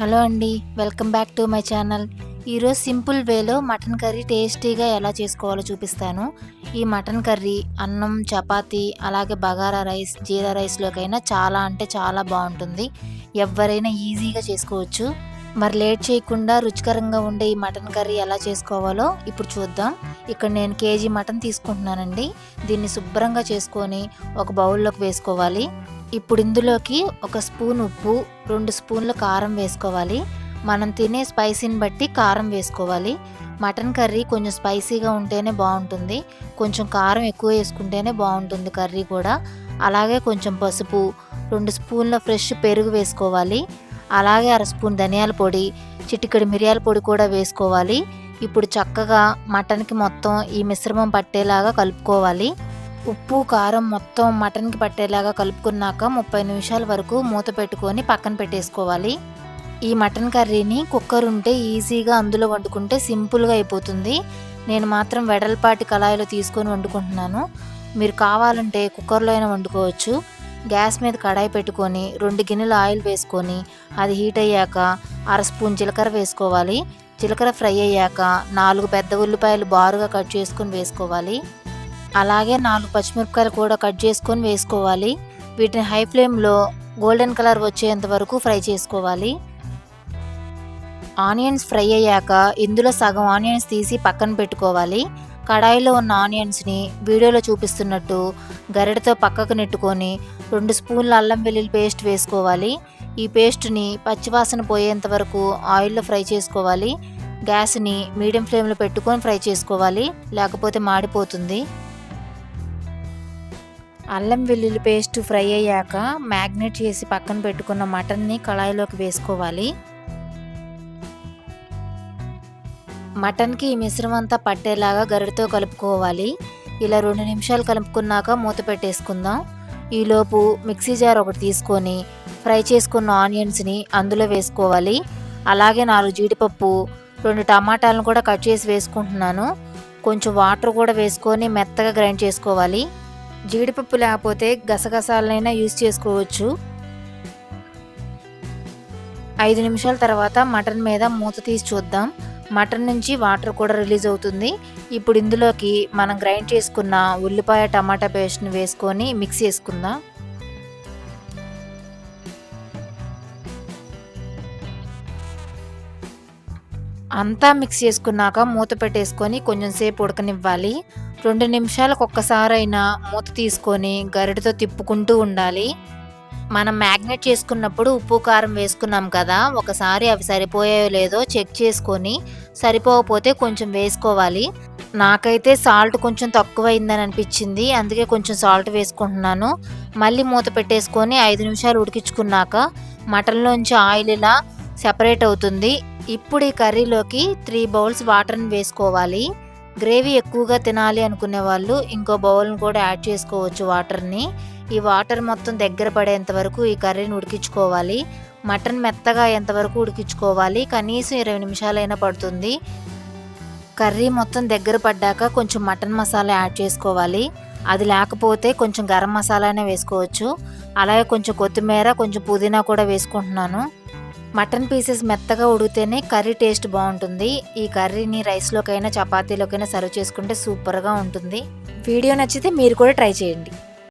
Hello అండి, welcome back to my channel. ఈరోజు simple వేలో మటన్ కర్రీ టేస్టీగా ఎలా చేసుకోవాలో చూపిస్తాను. ఈ మటన్ కర్రీ అన్నం, చపాతీ, అలాగే బగారా రైస్, జీరా రైస్లోకైనా చాలా అంటే చాలా బాగుంటుంది. ఎవరైనా ఈజీగా చేసుకోవచ్చు. మరి లేట్ చేయకుండా రుచికరంగా ఉండే ఈ మటన్ కర్రీ ఎలా చేసుకోవాలో ఇప్పుడు చూద్దాం. ఇక్కడ నేను కేజీ మటన్ తీసుకుంటున్నానండి. దీన్ని శుభ్రంగా చేసుకొని ఒక బౌల్లోకి వేసుకోవాలి. ఇప్పుడు ఇందులోకి ఒక స్పూన్ ఉప్పు, 2 స్పూన్ల కారం వేసుకోవాలి. మనం తినే స్పైసీని బట్టి కారం వేసుకోవాలి. మటన్ కర్రీ కొంచెం స్పైసీగా ఉంటేనే బాగుంటుంది. కొంచెం కారం ఎక్కువ వేసుకుంటేనే బాగుంటుంది కర్రీ కూడా. అలాగే కొంచెం పసుపు, 2 స్పూన్ల ఫ్రెష్ పెరుగు వేసుకోవాలి. అలాగే 1/2 స్పూన్ ధనియాల పొడి, చిటికెడు మిరియాల పొడి కూడా వేసుకోవాలి. ఇప్పుడు చక్కగా మటన్కి మొత్తం ఈ మిశ్రమం పట్టేలాగా కలుపుకోవాలి. ఉప్పు, కారం మొత్తం మటన్కి పట్టేలాగా కలుపుకున్నాక 30 నిమిషాల వరకు మూత పెట్టుకొని పక్కన పెట్టేసుకోవాలి. ఈ మటన్ కర్రీని కుక్కర్ ఉంటే ఈజీగా అందులో వండుకుంటే సింపుల్గా అయిపోతుంది. నేను మాత్రం వెడల్పాటి కళాయిలో తీసుకొని వండుకుంటున్నాను. మీరు కావాలంటే కుక్కర్లో అయినా వండుకోవచ్చు. గ్యాస్ మీద కడాయి పెట్టుకొని 2 గిన్నెలు ఆయిల్ వేసుకొని అది హీట్ అయ్యాక 1/2 స్పూన్ జీలకర్ర వేసుకోవాలి. జీలకర్ర ఫ్రై అయ్యాక 4 పెద్ద ఉల్లిపాయలు బారుగా కట్ చేసుకొని వేసుకోవాలి. అలాగే 4 పచ్చిమిరపకాయలు కూడా కట్ చేసుకొని వేసుకోవాలి. వీటిని హై ఫ్లేమ్లో గోల్డెన్ కలర్ వచ్చేంత వరకు ఫ్రై చేసుకోవాలి. ఆనియన్స్ ఫ్రై అయ్యాక ఇందులో సగం ఆనియన్స్ తీసి పక్కన పెట్టుకోవాలి. కడాయిలో ఉన్న ఆనియన్స్ని వీడియోలో చూపిస్తున్నట్టు గరిటెతో పక్కకు నెట్టుకొని 2 స్పూన్ల అల్లం వెల్లుల్లి పేస్ట్ వేసుకోవాలి. ఈ పేస్ట్ని పచ్చివాసన పోయేంత వరకు ఆయిల్లో ఫ్రై చేసుకోవాలి. గ్యాస్ని మీడియం ఫ్లేమ్లో పెట్టుకొని ఫ్రై చేసుకోవాలి, లేకపోతే మాడిపోతుంది. అల్లం వెల్లుల్లి పేస్ట్ ఫ్రై అయ్యాక మ్యాగ్నేట్ చేసి పక్కన పెట్టుకున్న మటన్ని కళాయిలోకి వేసుకోవాలి. మటన్కి ఈ మిశ్రమం అంతా పట్టేలాగా గరిటెతో కలుపుకోవాలి. ఇలా 2 నిమిషాలు కలుపుకున్నాక మూత పెట్టేసుకుందాం. ఈలోపు మిక్సీ జార్ ఒకటి తీసుకొని ఫ్రై చేసుకున్న ఆనియన్స్ని అందులో వేసుకోవాలి. అలాగే 4 జీడిపప్పు, 2 టమాటాలను కూడా కట్ చేసి వేసుకుంటున్నాను. కొంచెం వాటర్ కూడా వేసుకొని మెత్తగా గ్రైండ్ చేసుకోవాలి. జీడిపప్పు లేకపోతే గసగసాలనైనా యూజ్ చేసుకోవచ్చు. 5 నిమిషాల తర్వాత మటన్ మీద మూత తీసి చూద్దాం. మటన్ నుంచి వాటర్ కూడా రిలీజ్ అవుతుంది. ఇప్పుడు ఇందులోకి మనం గ్రైండ్ చేసుకున్న ఉల్లిపాయ, టమాటా పేస్ట్ని వేసుకొని మిక్స్ చేసుకుందాం. అంతా మిక్స్ చేసుకున్నాక మూత పెట్టేసుకొని కొంచెం సేపు ఉడకనివ్వాలి. 2 నిమిషాలకు ఒక్కసారైనా మూత తీసుకొని గరిటెతో తిప్పుకుంటూ ఉండాలి. మనం మ్యాగ్నేట్ చేసుకున్నప్పుడు ఉప్పు, కారం వేసుకున్నాం కదా, ఒకసారి అవి సరిపోయాయో లేదో చెక్ చేసుకొని సరిపోకపోతే కొంచెం వేసుకోవాలి. నాకైతే సాల్ట్ కొంచెం తక్కువైందని అనిపించింది, అందుకే కొంచెం సాల్ట్ వేసుకుంటున్నాను. మళ్ళీ మూత పెట్టేసుకొని 5 నిమిషాలు ఉడికించుకున్నాక మటన్లోంచి ఆయిల్ ఇలా సెపరేట్ అవుతుంది. ఇప్పుడు ఈ కర్రీలోకి 3 బౌల్స్ వాటర్ని వేసుకోవాలి. గ్రేవీ ఎక్కువగా తినాలి అనుకునే వాళ్ళు ఇంకో బౌల్ని కూడా యాడ్ చేసుకోవచ్చు వాటర్ని. ఈ వాటర్ మొత్తం దగ్గర పడేంత వరకు ఈ కర్రీని ఉడికించుకోవాలి. మటన్ మెత్తగా ఎంతవరకు ఉడికించుకోవాలి, కనీసం 20 నిమిషాలైనా పడుతుంది. కర్రీ మొత్తం దగ్గర పడ్డాక కొంచెం మటన్ మసాలా యాడ్ చేసుకోవాలి. అది లేకపోతే కొంచెం గరం మసాలానే వేసుకోవచ్చు. అలాగే కొంచెం కొత్తిమీర, కొంచెం పుదీనా కూడా వేసుకుంటున్నాను. మటన్ పీసెస్ మెత్తగా ఉడికితేనే కర్రీ టేస్ట్ బాగుంటుంది. ఈ కర్రీని రైస్లోకైనా చపాతీలోకైనా సర్వ్ చేసుకుంటే సూపర్గా ఉంటుంది. వీడియో నచ్చితే మీరు కూడా ట్రై చేయండి.